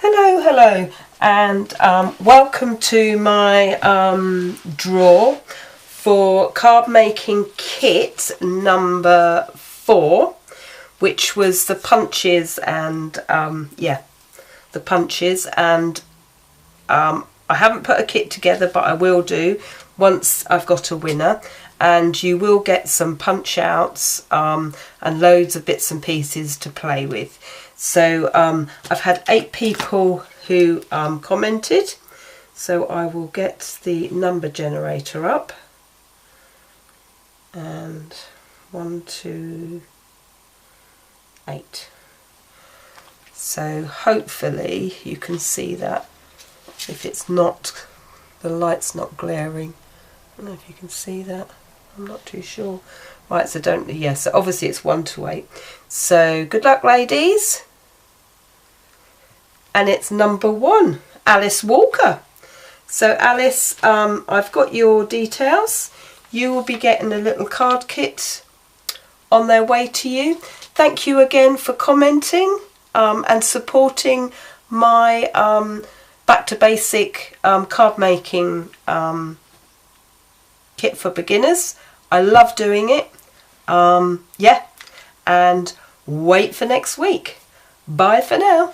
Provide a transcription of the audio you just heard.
Hello, and welcome to my draw for card making kit number 4, which was the punches and the punches, and I haven't put a kit together, but I will do once I've got a winner. And you will get some punch outs and loads of bits and pieces to play with. So I've had 8 people who commented, so I will get the number generator up. And 1, 2, 8. So hopefully you can see that. If it's not, the light's not glaring. I don't know if you can see that. I'm not too sure. Right, so so obviously it's 1 to 8. So good luck, ladies. And it's number 1, Alice Walker. So Alice, I've got your details. You will be getting a little card kit on their way to you. Thank you again for commenting and supporting my back to basic card making kit for beginners. I love doing it. And wait for next week. Bye for now.